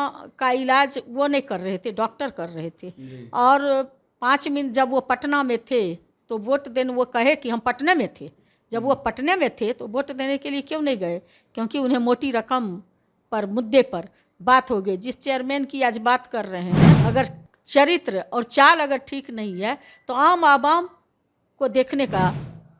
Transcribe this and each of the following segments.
माँ का इलाज वो नहीं कर रहे थे, डॉक्टर कर रहे थे। और 5 मिनट जब वो पटना में थे तो वोट देने वो कहे कि हम पटने में थे। जब वो पटने में थे तो वोट देने के लिए क्यों नहीं गए? क्योंकि उन्हें मोटी रकम पर मुद्दे पर बात हो गई। जिस चेयरमैन की आज बात कर रहे हैं, अगर चरित्र और चाल अगर ठीक नहीं है तो आम आवाम को देखने का।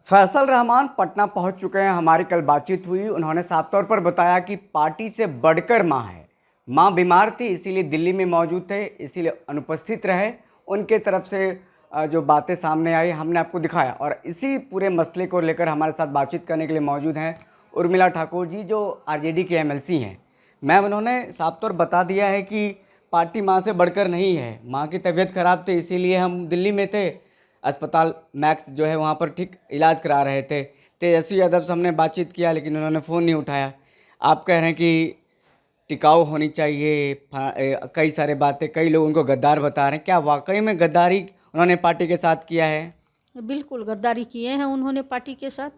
फैसल रहमान पटना पहुंच चुके हैं। हमारी कल बातचीत हुई, उन्होंने साफ तौर पर बताया कि पार्टी से बढ़कर मां है। मां बीमार थी इसीलिए दिल्ली में मौजूद थे, इसीलिए अनुपस्थित रहे। उनके तरफ से जो बातें सामने आई हमने आपको दिखाया। और इसी पूरे मसले को लेकर हमारे साथ बातचीत करने के लिए मौजूद हैं उर्मिला ठाकुर जी, जो आरजेडी के एमएलसी हैं। मैम, उन्होंने साफ तौर बता दिया है कि पार्टी माँ से बढ़कर नहीं है। माँ की तबीयत खराब थी इसीलिए हम दिल्ली में थे, अस्पताल मैक्स जो है वहाँ पर ठीक इलाज करा रहे थे। तेजस्वी यादव से हमने बातचीत किया लेकिन उन्होंने फ़ोन नहीं उठाया। आप कह रहे हैं कि टिकाऊ होनी चाहिए, कई सारे बातें, कई लोग उनको गद्दार बता रहे हैं। क्या वाकई में गद्दारी उन्होंने पार्टी के साथ किया है? बिल्कुल गद्दारी किए हैं उन्होंने पार्टी के साथ।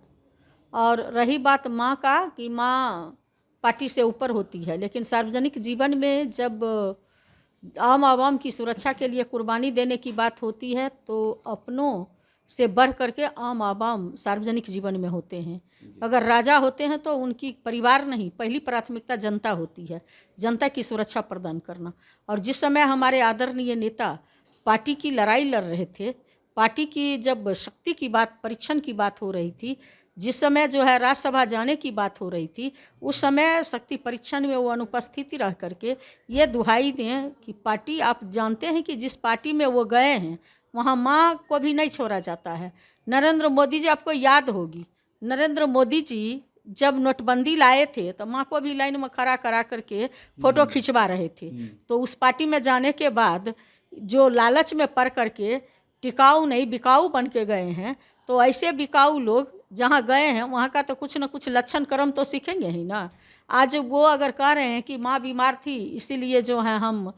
और रही बात माँ का कि माँ पार्टी से ऊपर होती है, लेकिन सार्वजनिक जीवन में जब आम आवाम की सुरक्षा के लिए कुर्बानी देने की बात होती है तो अपनों से बढ़ करके आम आवाम सार्वजनिक जीवन में होते हैं। अगर राजा होते हैं तो उनकी परिवार नहीं, पहली प्राथमिकता जनता होती है, जनता की सुरक्षा प्रदान करना। और जिस समय हमारे आदरणीय नेता पार्टी की लड़ाई लड़ रहे थे, पार्टी की जब शक्ति की बात, परीक्षण की बात हो रही थी, जिस समय जो है राज्यसभा जाने की बात हो रही थी, उस समय शक्ति परीक्षण में वो अनुपस्थिति रह करके ये दुहाई दें कि पार्टी, आप जानते हैं कि जिस पार्टी में वो गए हैं वहाँ माँ को भी नहीं छोड़ा जाता है। नरेंद्र मोदी जी, आपको याद होगी, नरेंद्र मोदी जी जब नोटबंदी लाए थे तो माँ को भी लाइन में खड़ा करा करके फ़ोटो खिंचवा रहे थे। तो उस पार्टी में जाने के बाद जो लालच में पड़ करके टिकाऊ नहीं बिकाऊ बन के गए हैं, तो ऐसे बिकाऊ लोग जहाँ गए हैं वहाँ का तो कुछ न कुछ लक्षण कर्म तो सीखेंगे ही ना। आज वो अगर कह रहे हैं कि माँ बीमार थी इसीलिए जो है हम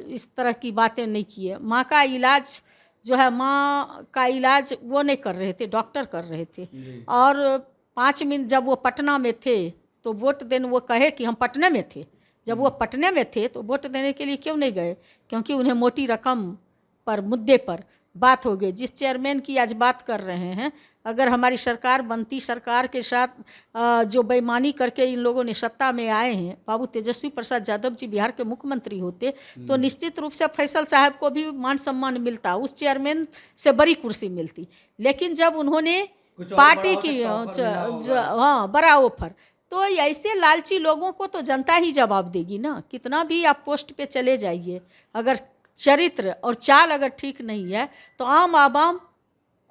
इस तरह की बातें नहीं किए। माँ का इलाज जो है, माँ का इलाज वो नहीं कर रहे थे, डॉक्टर कर रहे थे। और 5 मिनट जब वो पटना में थे तो वोट देने वो कहे कि हम पटने में थे। जब वो पटने में थे तो वोट देने के लिए क्यों नहीं गए? क्योंकि उन्हें मोटी रकम पर मुद्दे पर बात हो गई। जिस चेयरमैन की आज बात कर रहे हैं, अगर हमारी सरकार बनती, सरकार के साथ जो बेईमानी करके इन लोगों ने सत्ता में आए हैं, बाबू तेजस्वी प्रसाद यादव जी बिहार के मुख्यमंत्री होते तो निश्चित रूप से फैसल साहब को भी मान सम्मान मिलता, उस चेयरमैन से बड़ी कुर्सी मिलती। लेकिन जब उन्होंने पार्टी की हाँ बड़ा ऑफर, तो ऐसे लालची लोगों को तो जनता ही जवाब देगी ना। कितना भी आप पोस्ट पे चले जाइए, अगर चरित्र और चाल अगर ठीक नहीं है तो आम आवाम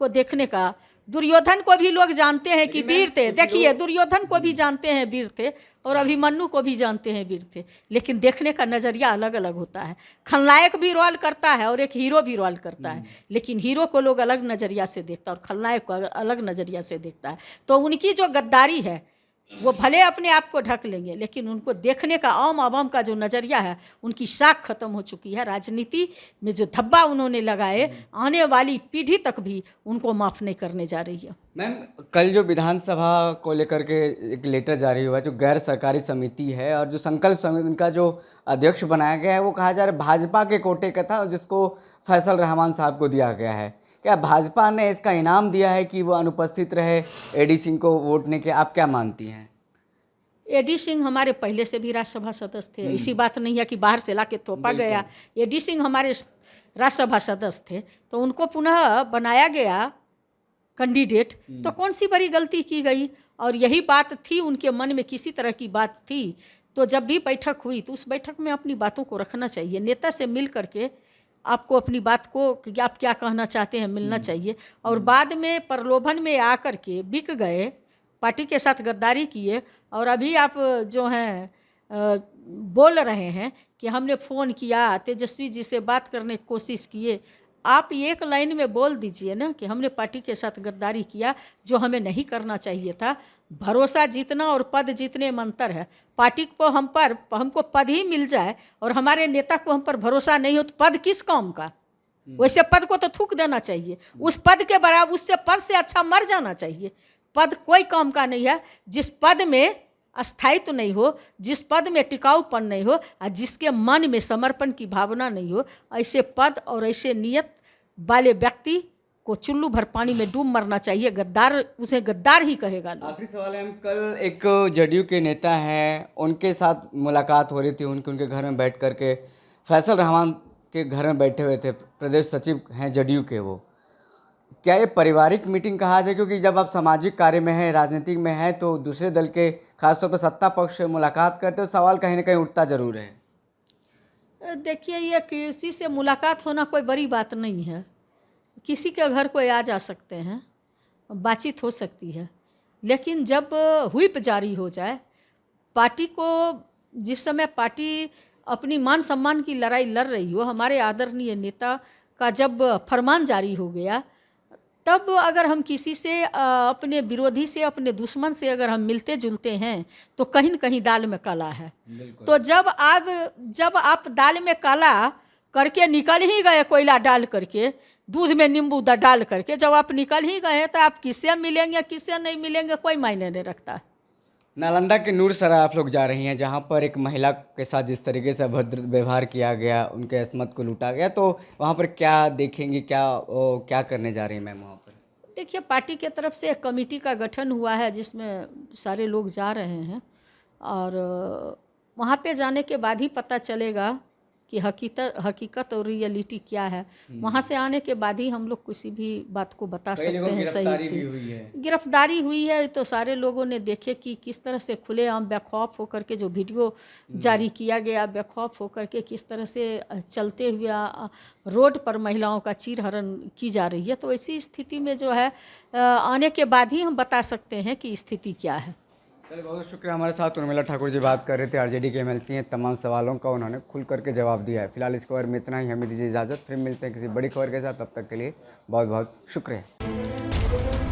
को देखने का। दुर्योधन को भी लोग जानते हैं कि वीर थे। देखिए, दुर्योधन को भी जानते हैं वीर थे और अभिमन्यु को भी जानते हैं वीर थे, लेकिन देखने का नज़रिया अलग अलग होता है। खलनायक भी रोल करता है और एक हीरो भी रोल करता है, लेकिन हीरो को लोग अलग नज़रिया से देखता है और खलनायक को अलग नज़रिया से देखता है। तो उनकी जो गद्दारी है वो भले अपने आप को ढक लेंगे, लेकिन उनको देखने का आम आवाम का जो नज़रिया है, उनकी साख खत्म हो चुकी है। राजनीति में जो धब्बा उन्होंने लगाए, आने वाली पीढ़ी तक भी उनको माफ़ नहीं करने जा रही है। मैम, कल जो विधानसभा को लेकर के एक लेटर जारी हुआ, जो गैर सरकारी समिति है और जो संकल्प समिति, उनका जो अध्यक्ष बनाया गया है, वो कहा जा रहा है भाजपा के कोटे का था, जिसको फैसल रहमान साहब को दिया गया है। क्या भाजपा ने इसका इनाम दिया है कि वो अनुपस्थित रहे एडी सिंह को वोट ने के? आप क्या मानती हैं? एडी सिंह हमारे पहले से भी राज्यसभा सदस्य थे, ऐसी बात नहीं है कि बाहर से लाके थोपा गया। एडी सिंह हमारे राज्यसभा सदस्य थे, तो उनको पुनः बनाया गया कैंडिडेट, तो कौन सी बड़ी गलती की गई? और यही बात थी उनके मन में, किसी तरह की बात थी तो जब भी बैठक हुई तो उस बैठक में अपनी बातों को रखना चाहिए। नेता से मिल करके आपको अपनी बात को, कि आप क्या कहना चाहते हैं, मिलना चाहिए। और बाद में प्रलोभन में आकर के बिक गए, पार्टी के साथ गद्दारी किए। और अभी आप जो हैं बोल रहे हैं कि हमने फ़ोन किया, तेजस्वी जी से बात करने की कोशिश किए। आप एक लाइन में बोल दीजिए ना कि हमने पार्टी के साथ गद्दारी किया, जो हमें नहीं करना चाहिए था। भरोसा जीतना और पद जीतने में अंतर है। पार्टी को हमको पद ही मिल जाए और हमारे नेता को हम पर भरोसा नहीं हो तो पद किस काम का? वैसे पद को तो थूक देना चाहिए, उस पद के बराबर, उससे पद से अच्छा मर जाना चाहिए। पद कोई काम का नहीं है। जिस पद में स्थायित्व नहीं हो, जिस पद में टिकाऊपन नहीं हो और जिसके मन में समर्पण की भावना नहीं हो, ऐसे पद और ऐसे नियत वाले व्यक्ति को चुल्लू भर पानी में डूब मरना चाहिए। गद्दार उसे गद्दार ही कहेगा लोग। आखिरी सवाल है, हम कल एक जदयू के नेता हैं, उनके साथ मुलाकात हो रही थी, उनके घर में बैठ करके फैसल रहमान के घर में बैठे हुए थे, प्रदेश सचिव हैं जदयू के वो। क्या ये पारिवारिक मीटिंग कहा जाए, क्योंकि जब आप सामाजिक कार्य में हैं, राजनीतिक में हैं, तो दूसरे दल के खासतौर पर सत्ता पक्ष से मुलाकात करते हो, सवाल कहीं ना कहीं उठता जरूर है। देखिए, ये किसी से मुलाकात होना कोई बड़ी बात नहीं है। किसी के घर कोई आ जा सकते हैं, बातचीत हो सकती है, लेकिन जब व्हिप जारी हो जाए, पार्टी को जिस समय पार्टी अपनी मान सम्मान की लड़ाई लड़ रही हो, हमारे आदरणीय नेता का जब फरमान जारी हो गया, तब अगर हम किसी से अपने विरोधी से, अपने दुश्मन से अगर हम मिलते जुलते हैं तो कहीं न कहीं दाल में काला है। तो जब आप दाल में काला करके निकल ही गए, कोयला डाल करके, दूध में नींबू डाल करके जब आप निकल ही गए, तो आप किससे मिलेंगे किससे नहीं मिलेंगे कोई मायने नहीं रखता। नालंदा के नूरसराय आप लोग जा रही हैं, जहां पर एक महिला के साथ जिस तरीके से अभद्र व्यवहार किया गया, उनके अस्मत को लूटा गया, तो वहां पर क्या देखेंगी, क्या करने जा रही हैं मैम वहां पर? देखिए, पार्टी के तरफ से एक कमेटी का गठन हुआ है जिसमें सारे लोग जा रहे हैं, और वहाँ पे जाने के बाद ही पता चलेगा कि हकीकत और रियलिटी क्या है। वहाँ से आने के बाद ही हम लोग किसी भी बात को बता सकते हैं सही से। गिरफ्तारी हुई है तो सारे लोगों ने देखे कि किस तरह से खुलेआम बेखौफ होकर के जो वीडियो जारी किया गया, बेखौफ होकर के किस तरह से चलते हुए रोड पर महिलाओं का चीरहरण की जा रही है। तो ऐसी स्थिति में जो है आने के बाद ही हम बता सकते हैं कि स्थिति क्या है। चलिए, बहुत शुक्रिया। हमारे साथ उर्मिला ठाकुर जी बात कर रहे थे, आरजेडी के एमएलसी हैं। तमाम सवालों का उन्होंने खुल करके जवाब दिया है। फिलहाल इस खबर में इतना ही, हमें दीजिए इजाज़त, फिर मिलते हैं किसी बड़ी खबर के साथ। तब तक के लिए बहुत बहुत शुक्रिया।